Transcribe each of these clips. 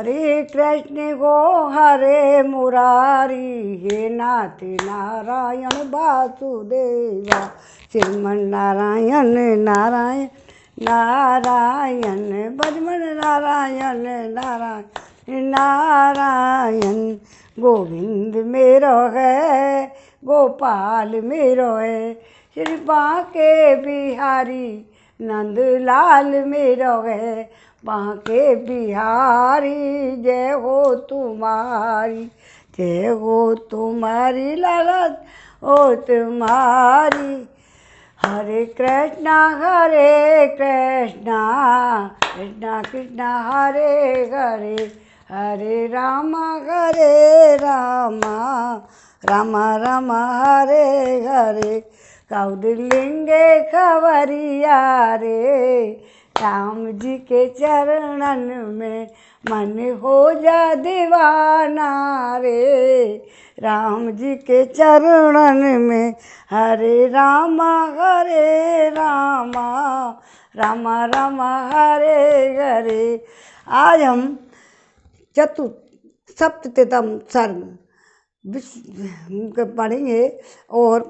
हरे कृष्ण गो हरे मुरारी, हे नाथ नारायण वासुदेवा, श्रीमन नारायण नारायण नारायण, बजमन नारायण नारायण नारायण। गोविंद मेरो है गोपाल मेरो है, श्री बांके बिहारी नंदलाल मेरो है, बांके बिहारी जय हो तुम्हारी, जय हो तुम्हारी लाला ओ तुम्हारी। हरे कृष्णा कृष्णा कृष्णा हरे हरे, हरे रामा रामा रामा हरे हरे। कौदिलिंगे खबरिया रे, राम जी के चरणन में मन हो जा दीवाना रे, राम जी के चरणन में। हरे रामा रामा रामा हरे हरे। आज हम सप्ततितम सर्ग पढ़ेंगे और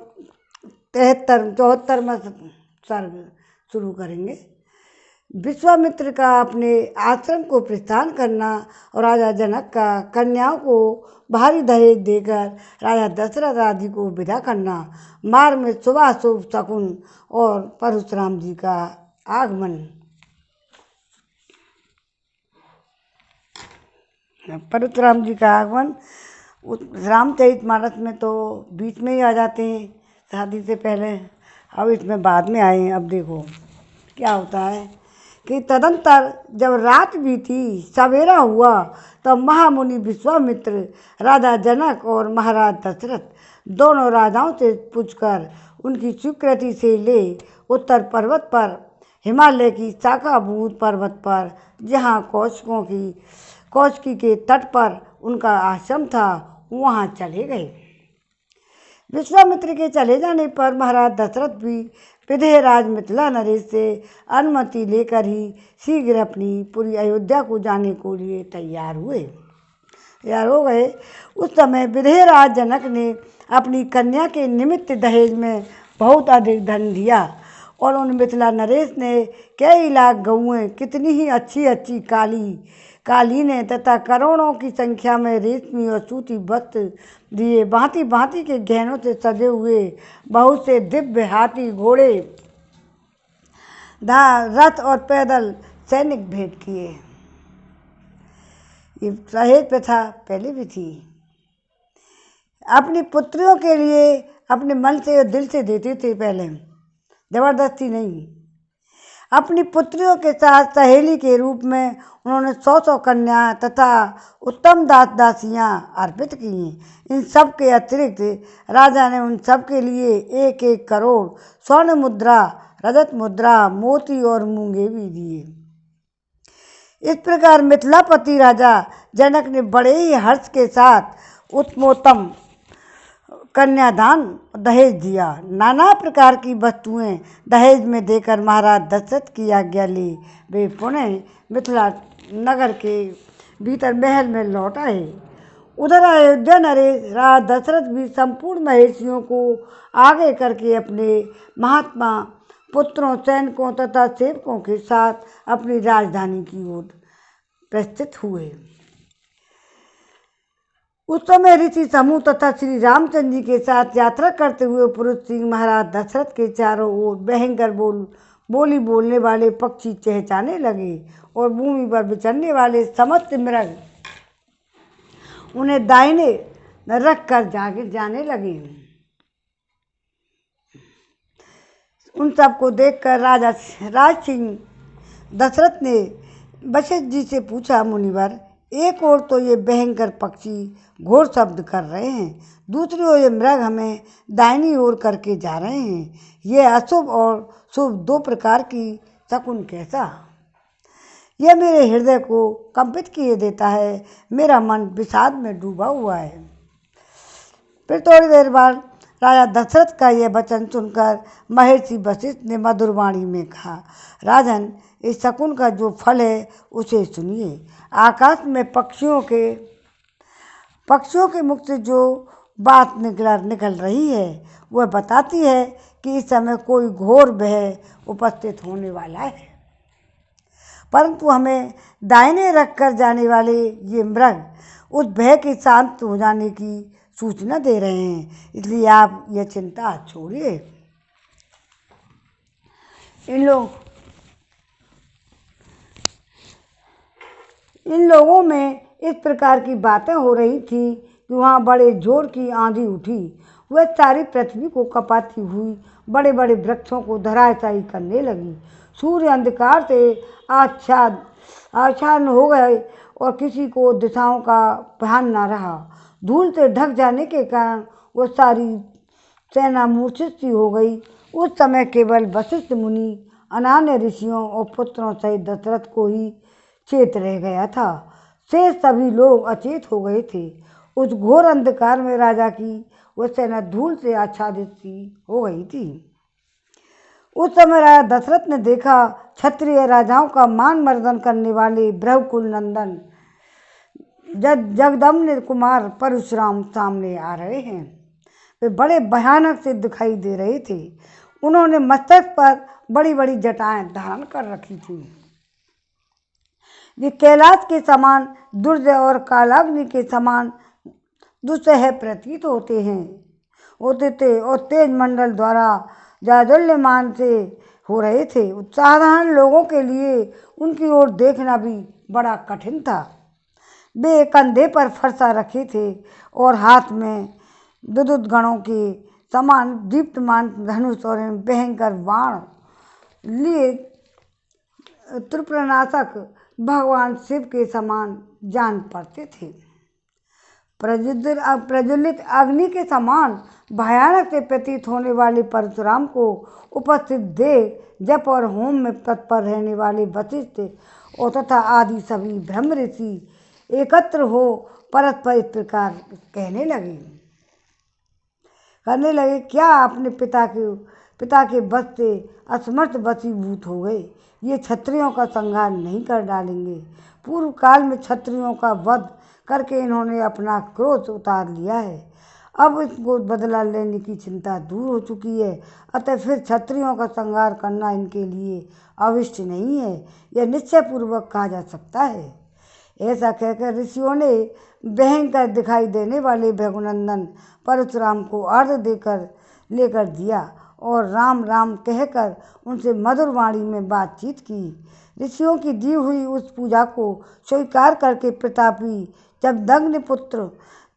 74वां सर्ग शुरू करेंगे। विश्वामित्र का अपने आश्रम को प्रस्थान करना और राजा जनक का कन्याओं को भारी दहेज देकर राजा दशरथ आदि को विदा करना, मार्ग में शुभाशुभ शकुन और परशुराम जी का आगमन। परशुराम जी का आगमन रामचरितमानस में तो बीच में ही आ जाते हैं, शादी से पहले। अब इसमें बाद में आए हैं। अब देखो क्या होता है कि तदंतर जब रात बीती सवेरा हुआ तब महामुनि विश्वामित्र राजा जनक और महाराज दशरथ दोनों राजाओं से पूछकर उनकी स्वीकृति से ले उत्तर पर्वत पर, हिमालय की शाखाभूत पर्वत पर, जहाँ कौशिकी के तट पर उनका आश्रम था, वहाँ चले गए। विश्वामित्र के चले जाने पर महाराज दशरथ भी विदेहराज मिथिला नरेश से अनुमति लेकर ही शीघ्र अपनी पूरी अयोध्या को जाने को लिए तैयार हो गए। उस समय विदेहराज जनक ने अपनी कन्या के निमित्त दहेज में बहुत अधिक धन दिया और उन मिथिला नरेश ने कई लाख गऊएं, कितनी ही अच्छी अच्छी कालीनें तथा करोड़ों की संख्या में रेशमी और सूती वस्त्र दिए, भांति भांति के गहनों से सजे हुए बहुत से दिव्य हाथी, घोड़े, रथ और पैदल सैनिक भेंट किए। ये दहेज प्रथा पहले भी थी। अपनी पुत्रियों के लिए अपने मन से और दिल से देते थे, पहले जबरदस्ती नहीं। अपनी पुत्रियों के साथ सहेली के रूप में उन्होंने 100 कन्या तथा उत्तम दासियां अर्पित की। इन सब के अतिरिक्त राजा ने उन सब के लिए 1-1 करोड़ स्वर्ण मुद्रा, रजत मुद्रा, मोती और मूंगे भी दिए। इस प्रकार मिथिलापति राजा जनक ने बड़े ही हर्ष के साथ उत्तमोत्तम कन्यादान दहेज दिया। नाना प्रकार की वस्तुएं दहेज में देकर महाराज दशरथ की आज्ञा ली वे पुनः मिथिला नगर के भीतर महल में लौट आए। उधर अयोध्या नरेश राजा दशरथ भी संपूर्ण महेशियों को आगे करके अपने महात्मा पुत्रों, सैनिकों तथा सेवकों के साथ अपनी राजधानी की ओर प्रस्थित हुए। उस समय ऋषि समूह तथा श्री रामचंद्र जी के साथ यात्रा करते हुए पुरुष सिंह महाराज दशरथ के चारों ओर भयंकर बोली बोलने वाले पक्षी चहचहाने लगे और भूमि पर विचरने वाले समस्त मृग उन्हें दाहिने रख कर जाने लगे। उन सबको देखकर राज सिंह दशरथ ने वशिष्ठ जी से पूछा, मुनिवर, एक ओर तो ये भयंकर पक्षी घोर शब्द कर रहे हैं, दूसरी ओर ये मृग हमें दाहिनी ओर करके जा रहे हैं। ये अशुभ और शुभ 2 प्रकार की शकुन कैसा? यह मेरे हृदय को कंपित किए देता है। मेरा मन विषाद में डूबा हुआ है। फिर थोड़ी देर बाद राजा दशरथ का यह वचन सुनकर महर्षि वशिष्ठ ने मधुर वाणी में कहा, राजन, इस शकुन का जो फल है उसे सुनिए। आकाश में पक्षियों के मुख से जो बात निकल रही है वह बताती है कि इस समय कोई घोर भय उपस्थित होने वाला है, परंतु हमें दाहिने रखकर जाने वाले ये मृग उस भय के शांत हो जाने की सूचना दे रहे हैं, इसलिए आप यह चिंता छोड़िए। इन लोगों में इस प्रकार की बातें हो रही थी कि वहाँ बड़े जोर की आंधी उठी। वह सारी पृथ्वी को कपाती हुई बड़े बड़े वृक्षों को धराशायी करने लगी। सूर्य अंधकार से आच्छादन हो गए और किसी को दिशाओं का ध्यान न रहा। धूल से ढक जाने के कारण वो सारी सेना मूर्छित सी हो गई। उस समय केवल वशिष्ठ मुनि, अनान्य ऋषियों और पुत्रों सहित दशरथ को ही चेत रह गया था। शेष सभी लोग अचेत हो गए थे। उस घोर अंधकार में राजा की वह सेना धूल से आच्छादित सी हो गई थी। उस समय राजा दशरथ ने देखा क्षत्रिय राजाओं का मान मर्दन करने वाले ब्रह्मकुल नंदन जगदम्ब कुमार परशुराम सामने आ रहे हैं। वे बड़े भयानक से दिखाई दे रहे थे। उन्होंने मस्तक पर बड़ी बड़ी जटाएं धारण कर रखी थी। वे कैलाश के समान दुर्जय और कालाग्नि के समान दुस्सह प्रतीत होते थे और तेज मंडल द्वारा जाज्वल्यमान से हो रहे थे। साधारण लोगों के लिए उनकी ओर देखना भी बड़ा कठिन था। वे कंधे पर फरसा रखे थे और हाथ में विद्युत गणों के समान दीप्तमान धनुष और भयंकर बाण लिए त्रिपुरनाशक भगवान शिव के समान जान पड़ते थे। प्रज्वलित अग्नि के समान भयानक से प्रतीत होने वाले परशुराम को उपस्थित देख जप और होम में तत्पर रहने वाले वशिष्ठ और तथा आदि सभी ब्रह्म ऋषि एकत्र हो परस्पर इस प्रकार करने लगे, क्या अपने पिता के बस से असमर्थ वशीभूत हो गए? ये क्षत्रियों का संहार नहीं कर डालेंगे? पूर्व काल में क्षत्रियों का वध करके इन्होंने अपना क्रोध उतार लिया है। अब इसको बदला लेने की चिंता दूर हो चुकी है, अतः फिर क्षत्रियों का संहार करना इनके लिए अवश्य नहीं है, यह निश्चय पूर्वक कहा जा सकता है। ऐसा कहकर ऋषियों ने भयंकर दिखाई देने वाले भृगुनंदन परशुराम को अर्घ देकर लेकर दिया और राम राम कहकर उनसे मधुर वाणी में बातचीत की। ऋषियों की दी हुई उस पूजा को स्वीकार करके प्रतापी जमदग्नि पुत्र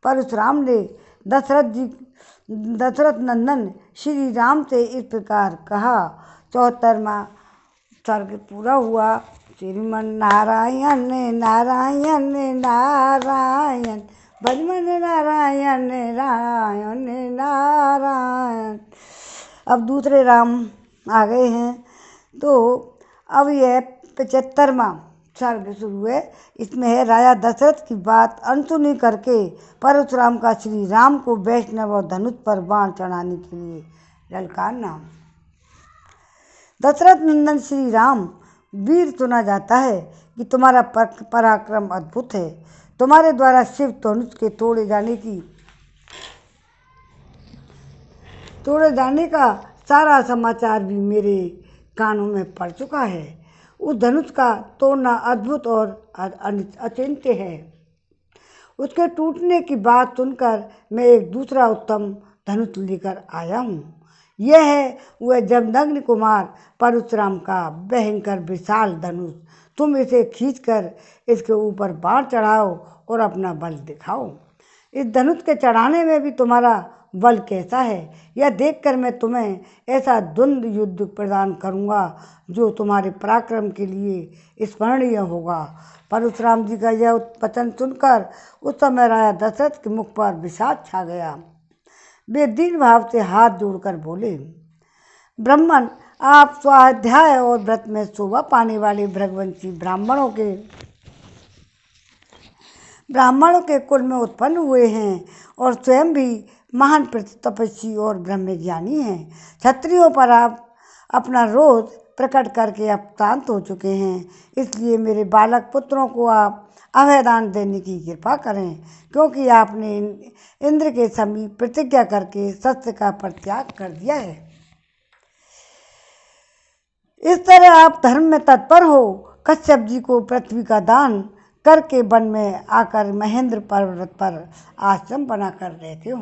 परशुराम ने दशरथ नंदन श्री राम से इस प्रकार कहा। 74वां सर्ग पूरा हुआ। श्रीमन नारायण नारायण नारायण भजमन नारायण नारायण नारायण। अब दूसरे राम आ गए हैं, तो अब यह 75वां सर्ग शुरू है। इसमें है राजा दशरथ की बात अनसुनी करके परशुराम का श्री राम को वैष्णव और धनुष पर बाण चढ़ाने के लिए ललकारना। दशरथ नंदन श्री राम, वीर सुना जाता है कि तुम्हारा पराक्रम अद्भुत है। तुम्हारे द्वारा शिव धनुष के तोड़े जाने का सारा समाचार भी मेरे कानों में पड़ चुका है। उस धनुष का तोड़ना अद्भुत और अचिंत्य है। उसके टूटने की बात सुनकर मैं एक दूसरा उत्तम धनुष लेकर आया हूँ। यह है वह जमदग्नि कुमार परशुराम का भयंकर विशाल धनुष। तुम इसे खींचकर इसके ऊपर बाण चढ़ाओ और अपना बल दिखाओ। इस धनुष के चढ़ाने में भी तुम्हारा बल कैसा है, यह देखकर मैं तुम्हें ऐसा द्वंद्व युद्ध प्रदान करूँगा जो तुम्हारे पराक्रम के लिए स्मरणीय होगा। परशुराम जी का यह वचन सुनकर उस समय राजा दशरथ के मुख पर विषाद छा गया। वे दीन भाव से हाथ जोड़कर बोले, ब्राह्मण, आप स्वाध्याय और व्रत में शोभा पाने वाले भृगवंशी ब्राह्मणों के कुल में उत्पन्न हुए हैं और स्वयं भी महान तपस्वी और ब्रह्मज्ञानी हैं। क्षत्रियों पर आप अपना रोष प्रकट करके अब शांत हो चुके हैं, इसलिए मेरे बालक पुत्रों को आप अभयदान देने की कृपा करें, क्योंकि आपने इंद्र के समीप प्रतिज्ञा करके सत्य का परित्याग कर दिया है। इस तरह आप धर्म में तत्पर हो कश्यप जी को पृथ्वी का दान करके वन में आकर महेंद्र पर्वत पर आश्रम बनाकर रहते हो।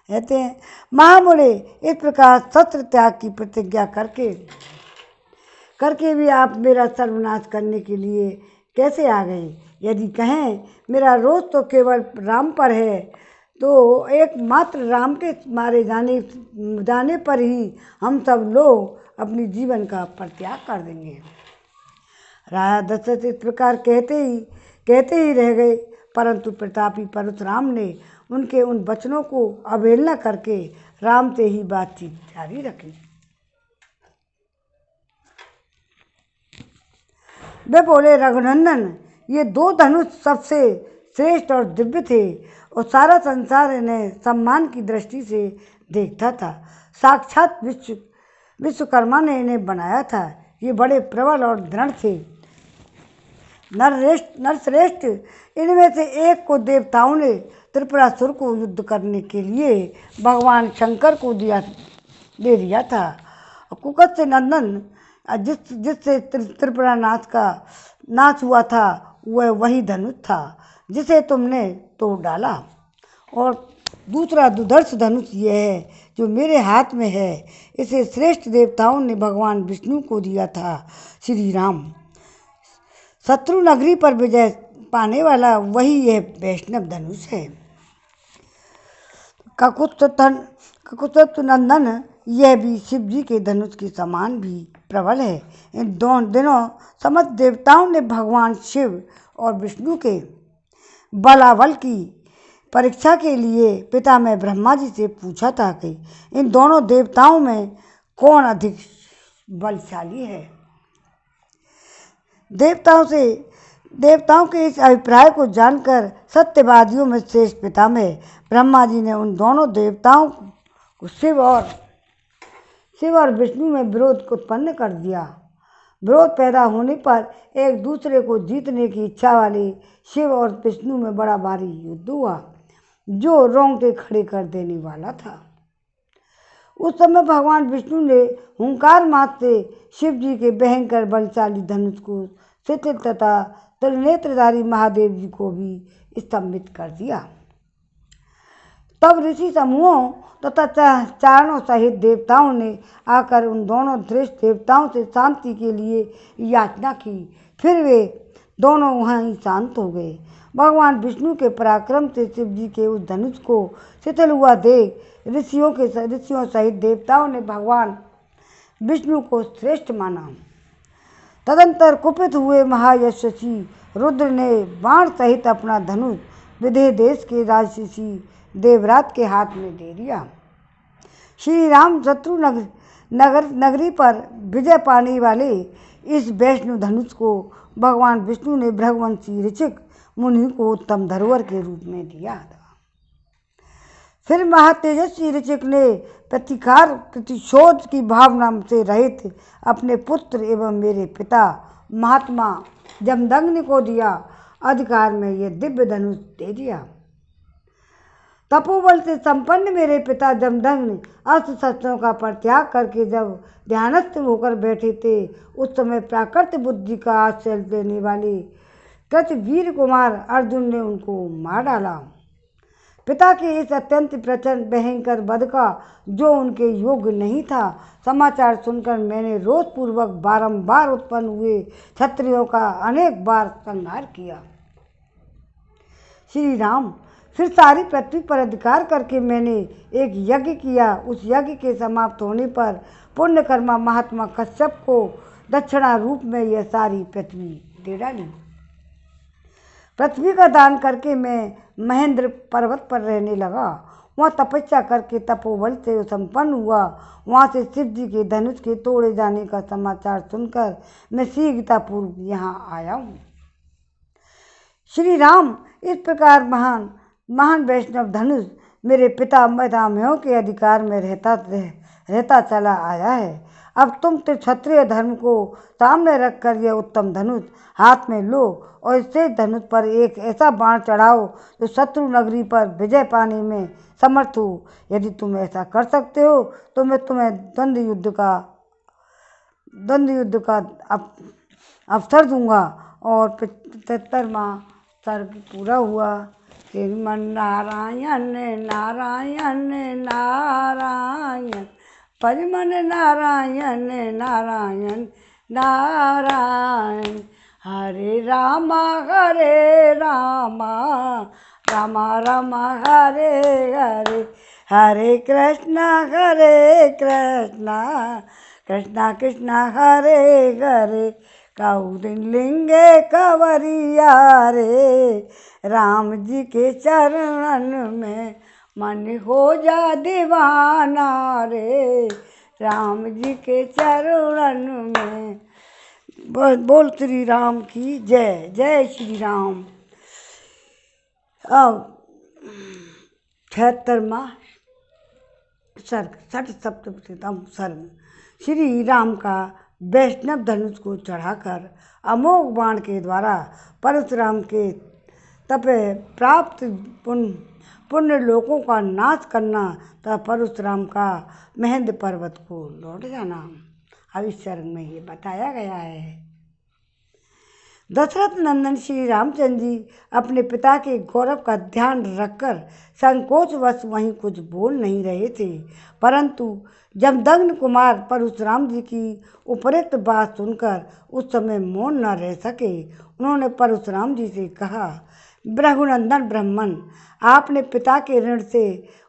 कहते हैं महामुनि, इस प्रकार सत्र त्याग की प्रतिज्ञा करके भी आप मेरा सर्वनाश करने के लिए कैसे आ गए? यदि कहें मेरा रोष तो केवल राम पर है, तो एकमात्र राम के मारे जाने पर ही हम सब लोग अपनी जीवन का परित्याग कर देंगे। राजा दशरथ इस प्रकार कहते ही रह गए, परंतु प्रतापी परशुराम ने उनके उन वचनों को अवहेलना करके राम से ही बातचीत जारी रखी। वे बोले, रघुनंदन, ये 2 धनुष सबसे श्रेष्ठ और दिव्य थे और सारा संसार इन्हें सम्मान की दृष्टि से देखता था। साक्षात विश्वकर्मा ने इन्हें बनाया था। ये बड़े प्रबल और दृढ़ थे। नरश्रेष्ठ इनमें से एक को देवताओं ने त्रिपुरासुर को युद्ध करने के लिए भगवान शंकर को दे दिया था। कुकस्य नंदन जिससे त्रिपुरा नाश हुआ था, वह वही धनुष था जिसे तुमने तोड़ डाला। और दूसरा दुर्धर्ष धनुष यह है जो मेरे हाथ में है। इसे श्रेष्ठ देवताओं ने भगवान विष्णु को दिया था। श्री राम, शत्रु नगरी पर विजय पाने वाला वही यह वैष्णव धनुष है। काकुत्स्थन नंदन, यह भी शिव जी के धनुष के समान भी प्रबल है। इन दिनों समस्त देवताओं ने भगवान शिव और विष्णु के बलाबल की परीक्षा के लिए पितामह ब्रह्मा जी से पूछा था कि इन दोनों देवताओं में कौन अधिक बलशाली है। देवताओं के इस अभिप्राय को जानकर सत्यवादियों में श्रेष्ठ पितामह ब्रह्मा जी ने उन दोनों देवताओं को शिव और विष्णु में विरोध उत्पन्न कर दिया। विरोध पैदा होने पर एक दूसरे को जीतने की इच्छा वाले शिव और विष्णु में बड़ा भारी युद्ध हुआ, जो रोंगटे खड़े कर देने वाला था। उस समय भगवान विष्णु ने हुंकार मात्र से शिव जी के भयंकर बलशाली धनुष को शिथिल तथा त्रिनेत्रधारी महादेव जी को भी स्तंभित कर दिया। तब ऋषि समूहों तथा चारणों सहित देवताओं ने आकर उन दोनों श्रेष्ठ देवताओं से शांति के लिए याचना की। फिर वे दोनों वहाँ ही शांत हो गए। भगवान विष्णु के पराक्रम से शिव जी के उस धनुष को शिथिल हुआ देख ऋषियों सहित देवताओं ने भगवान विष्णु को श्रेष्ठ माना। तदंतर कुपित हुए महायशस्वी रुद्र ने बाण सहित अपना धनुष विदेह देश के राजऋषि देवराज के हाथ में दे दिया। श्री राम शत्रु नगरी पर विजय पाने वाले इस वैष्णव धनुष को भगवान विष्णु ने भृगुवंशी ऋषिक मुनि को उत्तम धरोहर के रूप में दिया था। फिर महातेजस्वी ऋषिक ने प्रतिशोध की भावना से रहित अपने पुत्र एवं मेरे पिता महात्मा जमदग्नि को दिया अधिकार में यह दिव्य धनुष दे दिया। तपोबल से संपन्न मेरे पिता जमदग्नि अस्त्र शस्त्रों का परित्याग करके जब ध्यानस्थ होकर बैठे थे, उस समय प्राकृत बुद्धि का आश्रय लेने वाले कृत वीर कुमार अर्जुन ने उनको मार डाला। पिता के इस अत्यंत प्रचंड भयंकर वध का जो उनके योग्य नहीं था, समाचार सुनकर मैंने रोषपूर्वक बारंबार उत्पन्न हुए क्षत्रियों का अनेक बार संहार किया। श्री राम, फिर सारी पृथ्वी पर अधिकार करके मैंने एक यज्ञ किया। उस यज्ञ के समाप्त होने पर पुण्यकर्मा महात्मा कश्यप को दक्षिणा रूप में यह सारी पृथ्वी दे डाली। पृथ्वी का दान करके मैं महेंद्र पर्वत पर रहने लगा। वहाँ तपस्या करके तपोबल से संपन्न हुआ। वहाँ से शिव जी के धनुष के तोड़े जाने का समाचार सुनकर मैं शीघ्रतापूर्वक यहाँ आया हूँ। श्री राम, इस प्रकार महान वैष्णव धनुष मेरे पिता पितामहों के अधिकार में रहता चला आया है। अब तुम तो क्षत्रिय धर्म को सामने रखकर यह उत्तम धनुष हाथ में लो और इससे धनुष पर एक ऐसा बाण चढ़ाओ जो शत्रु नगरी पर विजय पाने में समर्थ हो। यदि तुम ऐसा कर सकते हो तो मैं तुम्हें द्वंद्व युद्ध का अवसर दूंगा। और 75वां सर्ग पूरा हुआ। श्रीमन नारायण नारायण नारायण, परिमन नारायण नारायण नारायण, हरे रामा रामा रामा हरे हरे, हरे कृष्णा कृष्णा कृष्णा कृष्णा हरे हरे, कौदिन लिंगे कंवरिया रे, राम जी के चरणन में मन हो जा दीवाना रे, राम जी के चरणन में। बोल श्री राम की जय। जय श्री राम। अब 76वां सर्ग, 67वां सर्ग। श्री राम का वैष्णव धनुष को चढ़ाकर अमोघ बाण के द्वारा परशुराम के तपे प्राप्त पुण्य लोकों का नाश करना तथा परशुराम का महेंद्र पर्वत को लौट जाना। अब इस सर्ग में ये बताया गया है। दशरथ नंदन श्री रामचंद्र जी अपने पिता के गौरव का ध्यान रखकर संकोचवश वहीं कुछ बोल नहीं रहे थे, परंतु जमदग्नि कुमार परशुराम जी की उपरोक्त बात सुनकर उस समय मौन न रह सके। उन्होंने परशुराम जी से कहा, रघुनंदन ब्राह्मण, आपने पिता के ऋण से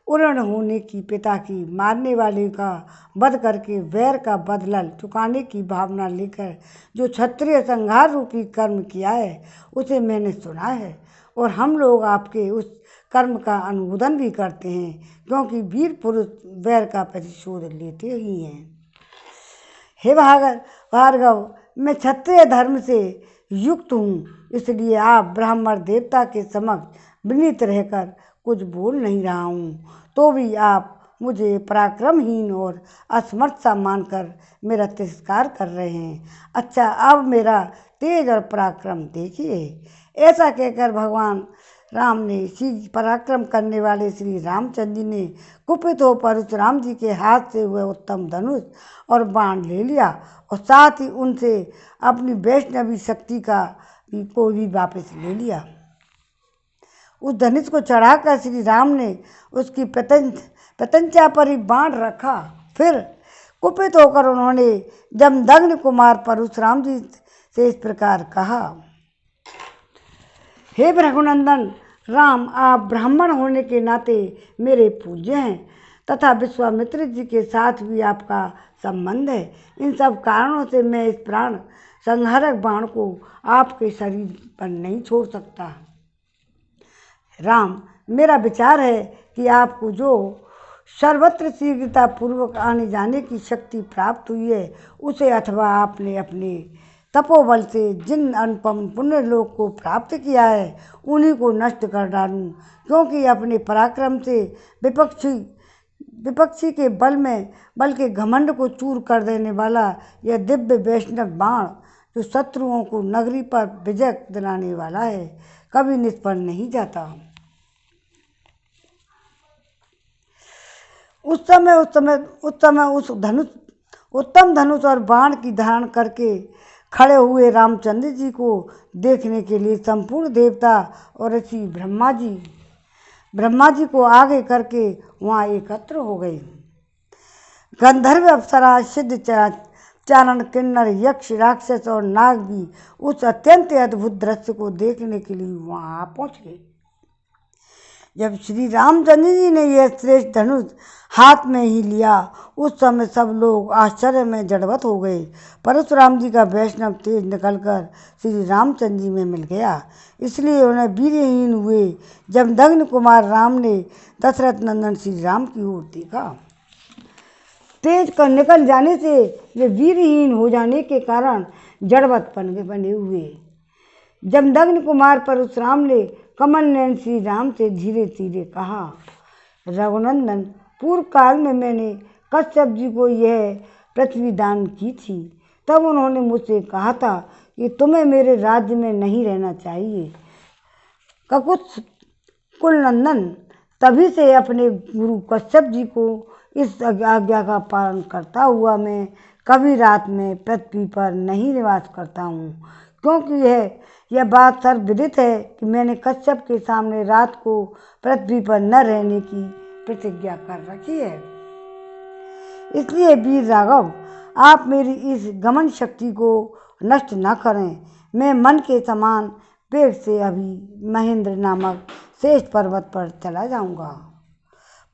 उऋण होने की, पिता की मारने वाले का वध करके वैर का बदला चुकाने की भावना लेकर जो क्षत्रिय संहार रूपी कर्म किया है उसे मैंने सुना है, और हम लोग आपके उस कर्म का अनुमोदन भी करते हैं, क्योंकि वीर पुरुष वैर का प्रतिशोध लेते ही हैं। हे भार्गव, मैं क्षत्रिय धर्म से युक्त हूँ, इसलिए आप ब्राह्मण देवता के समक्ष विनीत रहकर कुछ बोल नहीं रहा हूँ, तो भी आप मुझे पराक्रमहीन और असमर्थ सा मानकर मेरा तिरस्कार कर रहे हैं। अच्छा, अब मेरा तेज और पराक्रम देखिए। ऐसा कहकर भगवान राम ने पराक्रम करने वाले श्री रामचंद्र जी ने कुपित हो परशुराम जी के हाथ से हुए उत्तम धनुष और बाण ले लिया, और साथ ही उनसे अपनी वैष्णवी शक्ति को भी वापस ले लिया। उस धनुष को चढ़ाकर श्री राम ने उसकी प्रत्यंचा पर ही बाण रखा। फिर कुपित होकर उन्होंने जमदग्नि कुमार परशुराम जी से इस प्रकार कहा, हे रघुनंदन राम, आप ब्राह्मण होने के नाते मेरे पूज्य हैं तथा विश्वामित्र जी के साथ भी आपका संबंध है। इन सब कारणों से मैं इस प्राण संहारक बाण को आपके शरीर पर नहीं छोड़ सकता। राम, मेरा विचार है कि आपको जो सर्वत्र शीघ्रता पूर्वक आने जाने की शक्ति प्राप्त हुई है, उसे अथवा आपने अपने तपोबल से जिन अनुपम पुण्य लोक को प्राप्त किया है उन्हीं को नष्ट कर डालूं, क्योंकि अपने पराक्रम से विपक्षी के बल के घमंड को चूर कर देने वाला यह दिव्य वैष्णव बाण जो शत्रुओं को नगरी पर विजय दिलाने वाला है, कभी निष्फल नहीं जाता। उस समय उस उत्तम धनुष और बाण की धारण करके खड़े हुए रामचंद्र जी को देखने के लिए संपूर्ण देवता और ऋषि ब्रह्मा जी को आगे करके वहाँ एकत्र हो गए। गंधर्व, अप्सरा, सिद्ध, चारण, किन्नर, यक्ष, राक्षस और नाग भी उस अत्यंत अद्भुत दृश्य को देखने के लिए वहाँ पहुँच गए। जब श्री रामचंद्र जी ने यह श्रेष्ठ धनुष हाथ में ही लिया, उस समय सब लोग आश्चर्य में जड़वत हो गए। परशुराम जी का वैष्णव तेज निकलकर श्री रामचंद्र जी में मिल गया, इसलिए उन्हें वीरहीन हुए जमदग्नि कुमार राम ने दशरथ नंदन श्री राम की ओर देखा। तेज कर निकल जाने से वे वीरहीन हो जाने के कारण जड़वत बने हुए जमदग्नि कुमार परशुराम ने कमल नयन श्री राम से धीरे धीरे कहा, रघुनंदन, पूर्व काल में मैंने कश्यप जी को यह पृथ्वी दान की थी, तब उन्होंने मुझसे कहा था कि तुम्हें मेरे राज्य में नहीं रहना चाहिए। ककुत्स कुलनंदन तभी से अपने गुरु कश्यप जी को इस आज्ञा का पालन करता हुआ मैं कभी रात में पृथ्वी पर नहीं निवास करता हूँ, क्योंकि यह बात सर्वविदित है कि मैंने कश्यप के सामने रात को पृथ्वी पर न रहने की प्रतिज्ञा कर रखी है। इसलिए वीर राघव, आप मेरी इस गमन शक्ति को नष्ट न करें। मैं मन के समान वेग से अभी महेंद्र नामक श्रेष्ठ पर्वत पर चला जाऊंगा।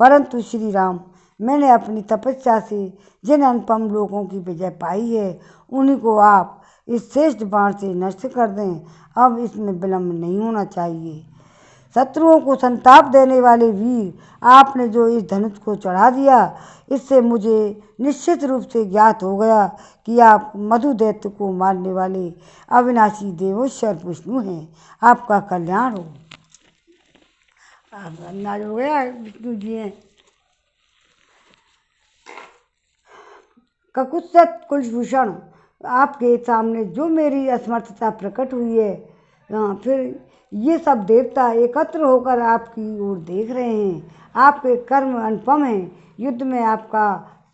परंतु श्री राम, मैंने अपनी तपस्या से जिन अनुपम लोगों की विजय पाई है, उन्हीं को आप इस श्रेष्ठ बाण से नष्ट कर दें। अब इसमें विलम्ब नहीं होना चाहिए। शत्रुओं को संताप देने वाले वीर, आपने जो इस धनुष को चढ़ा दिया, इससे मुझे निश्चित रूप से ज्ञात हो गया कि आप मधु दैत्य को मारने वाले अविनाशी देवोश्वर विष्णु हैं। आपका कल्याण हो। अंदाज हो गया विष्णु जी हैं। ककुत्सत कुलभूषण, आपके सामने जो मेरी असमर्थता प्रकट हुई है, फिर ये सब देवता एकत्र होकर आपकी ओर देख रहे हैं। आपके कर्म अनुपम हैं। युद्ध में आपका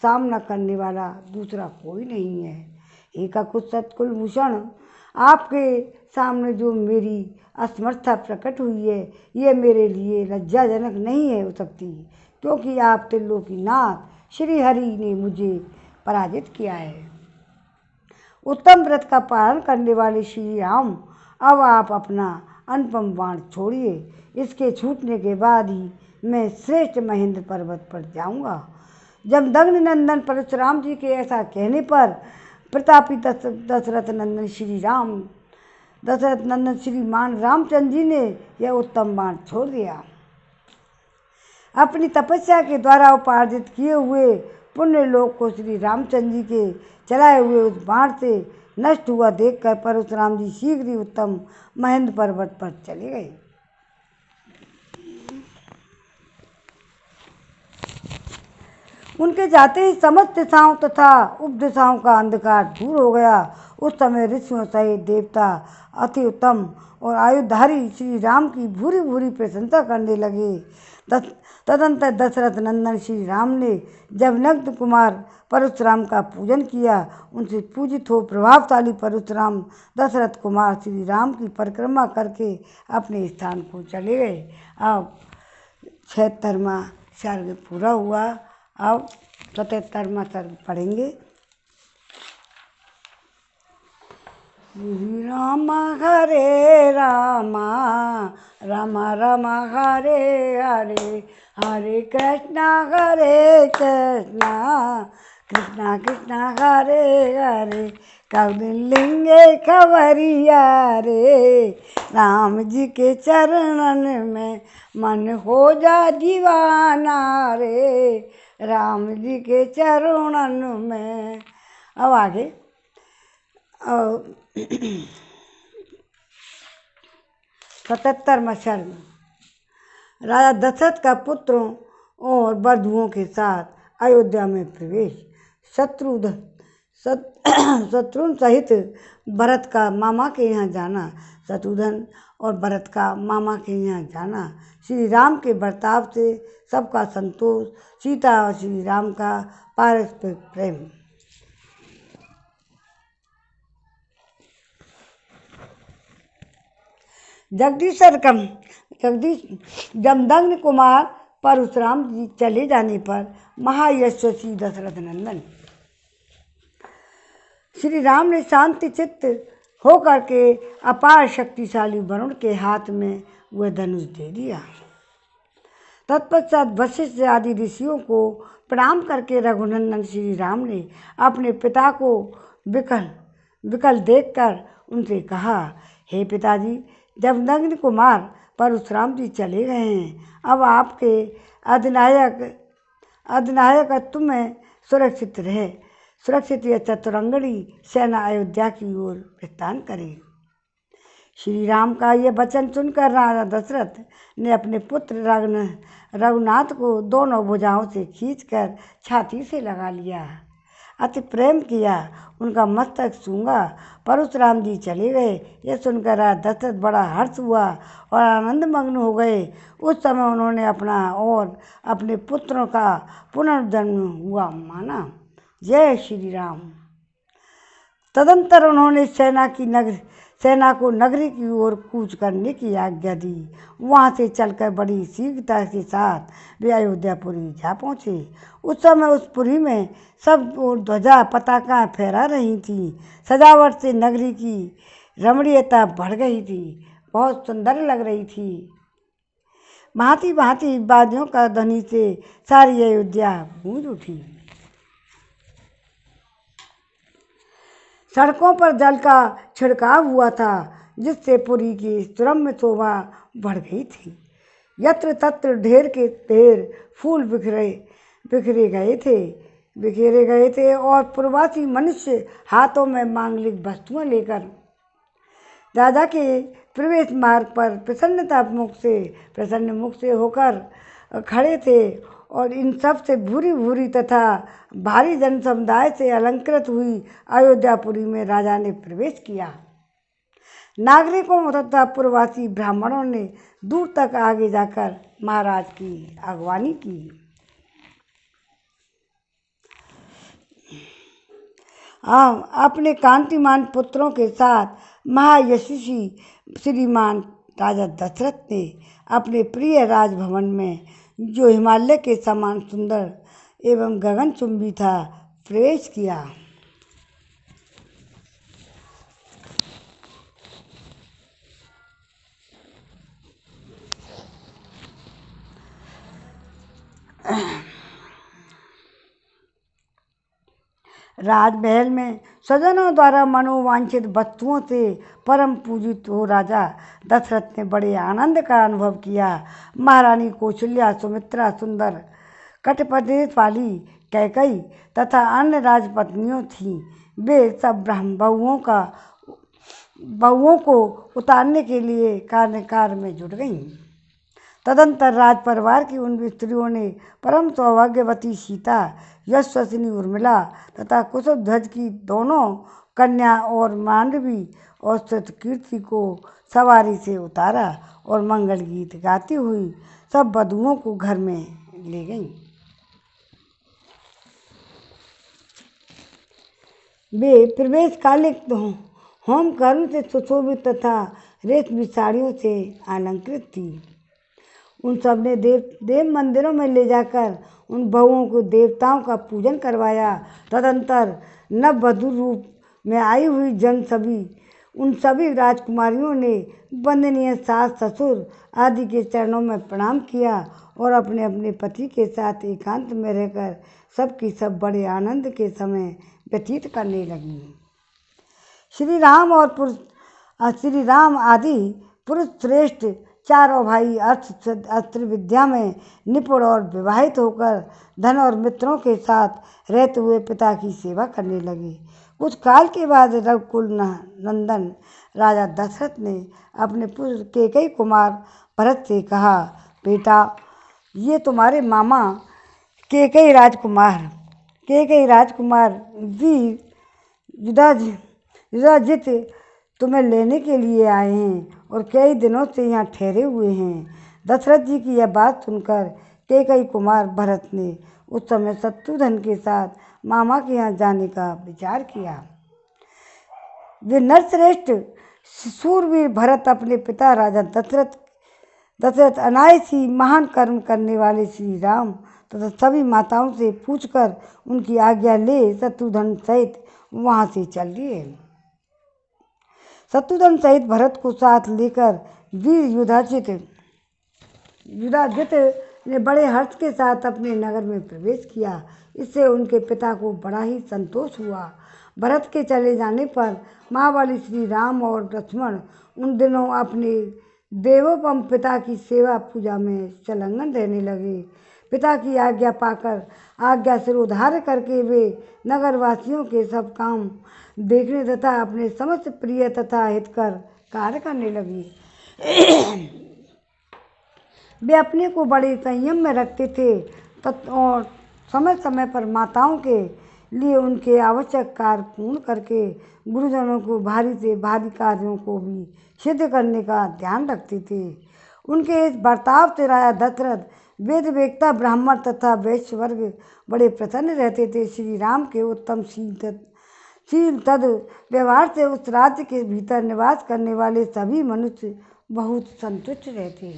सामना करने वाला दूसरा कोई नहीं है। हे ककुत्सत कुलभूषण, आपके सामने जो मेरी असमर्थता प्रकट हुई है, ये मेरे लिए लज्जाजनक नहीं है हो सकती, क्योंकि आप त्रिलोकीनाथ श्री हरि ने मुझे पराजित किया है। उत्तम व्रत का पालन करने वाले श्री राम, अब आप अपना अनुपम बाण छोड़िए। इसके छूटने के बाद ही मैं श्रेष्ठ महेंद्र पर्वत पर जाऊंगा। जमदग्नि नंदन परशुराम जी के ऐसा कहने पर प्रतापी दशरथ नंदन श्रीमान रामचंद्र जी ने यह उत्तम बाण छोड़ दिया। अपनी तपस्या के द्वारा उपार्जित किए हुए पुण्य लोक को श्री रामचंद्र जी के चलाए हुए उस बाण से नष्ट हुआ देखकर परशुराम जी शीघ्र ही उत्तम महेंद्र पर्वत पर चले गए। उनके जाते ही समस्त दिशाओं तथा उपदिशाओं का अंधकार दूर हो गया। उस समय ऋषियों सहित देवता अति उत्तम और आयुधारी श्री राम की भूरी भूरी प्रशंसा करने लगे। तदंतर दशरथ नंदन श्री राम ने जब नग्न कुमार परशुराम का पूजन किया, उनसे पूजित हो प्रभावशाली परशुराम दशरथ कुमार श्री राम की परिक्रमा करके अपने स्थान को चले गए। अब 76वां सर्ग पूरा हुआ। अब 77वां सर्ग पढ़ेंगे। राम हरे रामा रामा रामा हरे हरे, हरे कृष्णा कृष्णा कृष्णा हरे हरे। कौलिंगे खबरिया रे, राम जी के चरणन में मन हो जा दीवाना रे, राम जी के चरणन में। अब आगे 77वां सर्ग। राजा दशरथ का पुत्रों और बंधुओं के साथ अयोध्या में प्रवेश। शत्रुघ्न सहित भरत का मामा के यहाँ जाना। शत्रुघ्न और भरत का मामा के यहाँ जाना। श्री राम के बर्ताव से सबका संतोष। सीता और श्री राम का पारस्परिक प्रेम। जमदग्नि कुमार परशुराम जी चले जाने पर महायशस्वी दशरथ नंदन श्री राम ने शांति चित्त होकर के अपार शक्तिशाली वरुण के हाथ में वह धनुष दे दिया। तत्पश्चात वशिष्ठ आदि ऋषियों को प्रणाम करके रघुनंदन श्री राम ने अपने पिता को विकल देखकर उनसे कहा, हे पिताजी, जमदग्नि कुमार परशुराम जी चले गए हैं। अब आपके अधिनायकत्व में सुरक्षित यह चतुरंगणी सेना अयोध्या की ओर प्रस्थान करे। श्री राम का यह वचन सुनकर राजा दशरथ ने अपने पुत्र रघुनाथ को दोनों भुजाओं से खींचकर छाती से लगा लिया। अति प्रेम किया, उनका मस्तक सूंघा। परशुराम जी चले गए। यह सुनकर राजा दशरथ बड़ा हर्ष हुआ और आनंद मग्न हो गए। उस समय उन्होंने अपना और अपने पुत्रों का पुनर्जन्म हुआ माना। जय श्री राम। तदंतर उन्होंने सेना को नगरी की ओर कूच करने की आज्ञा दी। वहाँ से चलकर बड़ी शीघ्रता के साथ वे अयोध्यापुरी जा पहुँचे। उस समय उस पुरी में सब ओर ध्वजा पताका फहरा रही थी। सजावट से नगरी की रमणीयता बढ़ गई थी, बहुत सुंदर लग रही थी। भांति भांति बाजों का ध्वनि से सारी अयोध्या गूंज उठी। सड़कों पर जल का छिड़काव हुआ था, जिससे पुरी की सुरम्य शोभा बढ़ गई थी। यत्र तत्र ढेर के ढेर फूल बिखरे गए थे और प्रवासी मनुष्य हाथों में मांगलिक वस्तुएं लेकर राजा के प्रवेश मार्ग पर प्रसन्न मुख से होकर खड़े थे। और इन सब से भूरी भूरी तथा भारी जन समुदाय से अलंकृत हुई अयोध्यापुरी में राजा ने प्रवेश किया। नागरिकों तथा पूर्ववासी ब्राह्मणों ने दूर तक आगे जाकर महाराज की अगवानी की। अपने कांतिमान पुत्रों के साथ महायशस्वी श्रीमान राजा दशरथ ने अपने प्रिय राजभवन में, जो हिमालय के समान सुंदर एवं गगनचुंबी था, प्रवेश किया। राजमहल में स्वजनों द्वारा मनोवांछित वस्तुओं से परम पूजित हो राजा दशरथ ने बड़े आनंद का अनुभव किया। महारानी कौशल्या, सुमित्रा, सुंदर कटप्रदेश वाली कैकई तथा अन्य राजपत्नियों थीं। वे सब ब्रह्म बहुओं को उतारने के लिए कार्य में जुट गईं। तदंतर राज परिवार की उन स्त्रियों ने परम सौभाग्यवती सीता, यशस्विनी उर्मिला तथा कुशध्वज की दोनों कन्या और मांडवी और कीर्ति को सवारी से उतारा और मंगल गीत गाती हुई सब वधुओं को घर में ले गईं। वे प्रवेश कालिक होम कर्म से सुशोभित तथा रेशमी साड़ियों से अलंकृत थी। उन सब ने देव मंदिरों में ले जाकर उन बहुओं को देवताओं का पूजन करवाया। तदंतर नववधु रूप में आई हुई उन सभी राजकुमारियों ने वंदनीय सास ससुर आदि के चरणों में प्रणाम किया और अपने अपने पति के साथ एकांत में रहकर सबकी सब बड़े आनंद के समय व्यतीत करने लगी। श्री राम आदि पुरुष श्रेष्ठ चारों भाई अस्त्र विद्या में निपुण और विवाहित होकर धन और मित्रों के साथ रहते हुए पिता की सेवा करने लगे। कुछ काल के बाद रघुकुल नंदन राजा दशरथ ने अपने पुत्र कैकेयी कुमार भरत से कहा, बेटा, ये तुम्हारे मामा कैकेयी राजकुमार वीर युधाजित तुम्हें लेने के लिए आए हैं और कई दिनों से यहाँ ठहरे हुए हैं। दशरथ जी की यह बात सुनकर कैकेयी कुमार भरत ने उस समय शत्रुघ्न के साथ मामा के यहाँ जाने का विचार किया। वे नरश्रेष्ठ शूरवीर भरत अपने पिता राजा दशरथ अनायासी महान कर्म करने वाले श्री राम तथा सभी माताओं से पूछकर उनकी आज्ञा ले शत्रुघ्न सहित वहाँ से चल दिए। शत्रुघ्न सहित भरत को साथ लेकर वीर युधाजित ने बड़े हर्ष के साथ अपने नगर में प्रवेश किया। इससे उनके पिता को बड़ा ही संतोष हुआ। भरत के चले जाने पर महाबली श्री राम और लक्ष्मण उन दिनों अपने देवोपम पिता की सेवा पूजा में संलग्न रहने लगे। पिता की आज्ञा पाकर आज्ञा सिरोधार्य करके वे नगरवासियों के सब काम देखने तथा अपने समस्त प्रिय तथा हितकर कार्य करने लगी। वे अपने को बड़े संयम में रखते थे और समय समय पर माताओं के लिए उनके आवश्यक कार्य पूर्ण करके गुरुजनों को भारी से भारी कार्यों को भी सिद्ध करने का ध्यान रखते थे। उनके इस बर्ताव से राजा दशरथ वेद वेत्ता ब्राह्मण तथा वैश्य वर्ग बड़े प्रसन्न रहते थे। श्री राम के उत्तम शील तद व्यवहार से उस राज्य के भीतर निवास करने वाले सभी मनुष्य बहुत संतुष्ट रहते।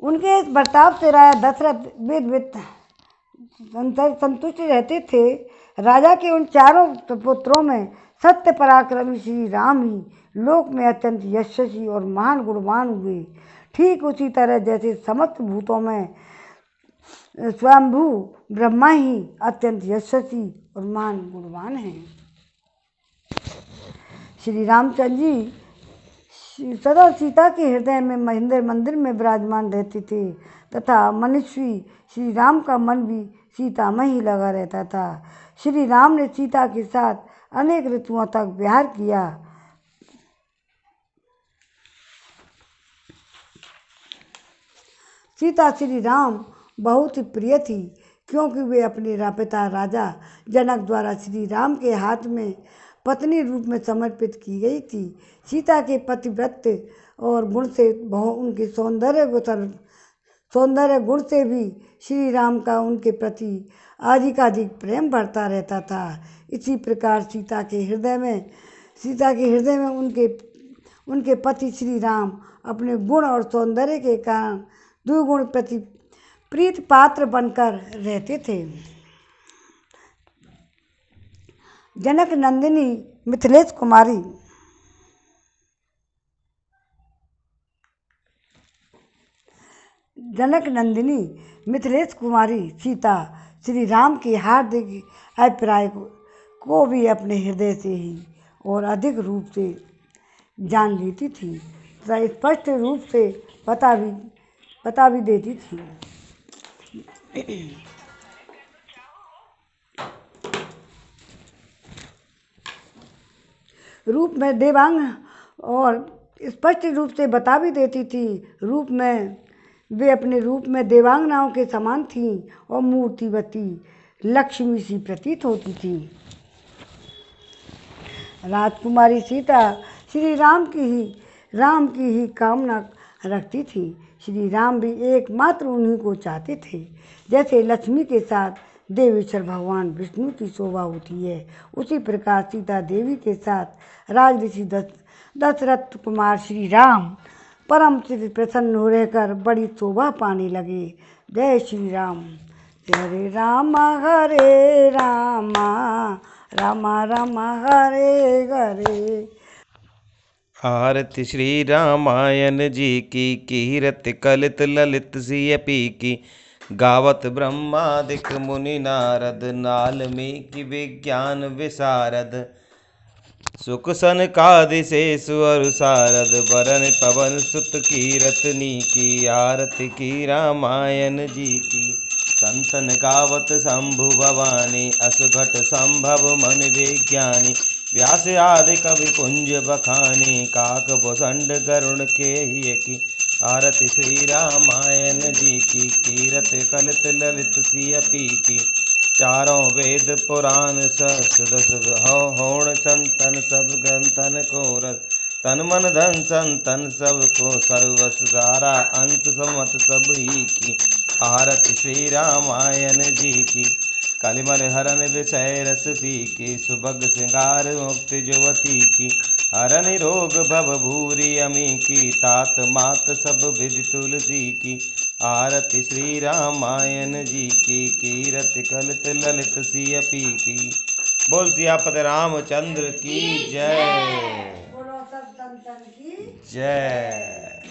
उनके इस बर्ताव से राजा दशरथ वेद संतुष्ट रहते थे। राजा के उन चारों पुत्रों में सत्य पराक्रमी श्री राम ही लोक में अत्यंत यशस्वी और महान गुणवान हुए। ठीक उसी तरह जैसे समस्त भूतों में स्वयंभू ब्रह्मा ही अत्यंत यशस्वी और महान गुणवान हैं। श्री रामचंद्र जी सदा सीता के हृदय में महेंद्र मंदिर में विराजमान रहते थे तथा मनुष्य श्री राम का मन भी सीता में ही लगा रहता था। श्री राम ने सीता के साथ अनेक ऋतुओं तक विहार किया। सीता श्री राम बहुत ही प्रिय थी क्योंकि वे अपने पिता राजा जनक द्वारा श्री राम के हाथ में पत्नी रूप में समर्पित की गई थी। सीता के पतिव्रत और गुण से उनके सौंदर्य गुण से भी श्री राम का उनके प्रति अधिकाधिक प्रेम बढ़ता रहता था। इसी प्रकार सीता के हृदय में उनके पति श्री राम अपने गुण और सौंदर्य के कारण द्विगुण प्रति प्रीत पात्र बनकर रहते थे। जनक नंदिनी मिथिलेश कुमारी सीता श्री राम की हार्दिक अभिप्राय को भी अपने हृदय से ही और अधिक रूप से जान लेती थी तथा स्पष्ट रूप से बता भी देती थी। रूप में देवांग और स्पष्ट रूप से बता भी देती थी। वे अपने रूप में देवांगनाओं के समान थीं और मूर्तिवती लक्ष्मी सी प्रतीत होती थी। राजकुमारी सीता श्री राम की ही कामना रखती थी। श्री राम भी एकमात्र उन्हीं को चाहते थे। जैसे लक्ष्मी के साथ देवेश्वर भगवान विष्णु की शोभा होती है, उसी प्रकार सीता देवी के साथ राजऋषि दशरथ कुमार श्री राम परम से प्रसन्न हो रहकर बड़ी शोभा पाने लगे। जय श्री राम। हरे राम राम राम हरे हरे। आरती श्री रामायण जी की कीरति कलित ललित सिय पी की। गावत ब्रह्मादिक मुनि नारद नाल्मीकि विज्ञान विशारद। सुख सनकादि शेषु अरु सारद बरन पवन सुत कीरत नीकी। आरती की रामायण जी की। संतन गावत शंभु भवानी असुघट संभव मन विज्ञानी। व्यास आदि कवि कुंज बखानी काक भुसंड गरुण के ही की। आरती श्री रामायण जी की कीरत कलित ललित सिय पी की। चारों वेद पुराण सहस्रदश होण संतन सब ग्रंथन को रस। तन मन धन संतन सब को सर्वस सारा अंश समत सब ही की। आरती श्री रामायण जी की। कलिमल हरन विषय रस पी की। सुभग श्रृंगार मुक्ति जुवती की। हरन रोग भव भूरि अमी की। तात मात सब विधि तुलसी की। आरती श्री रामायण जी की कीरति कलित ललित सिय पी की। बोल सियापति रामचंद्र की जय। बोलो सब संतन की जय।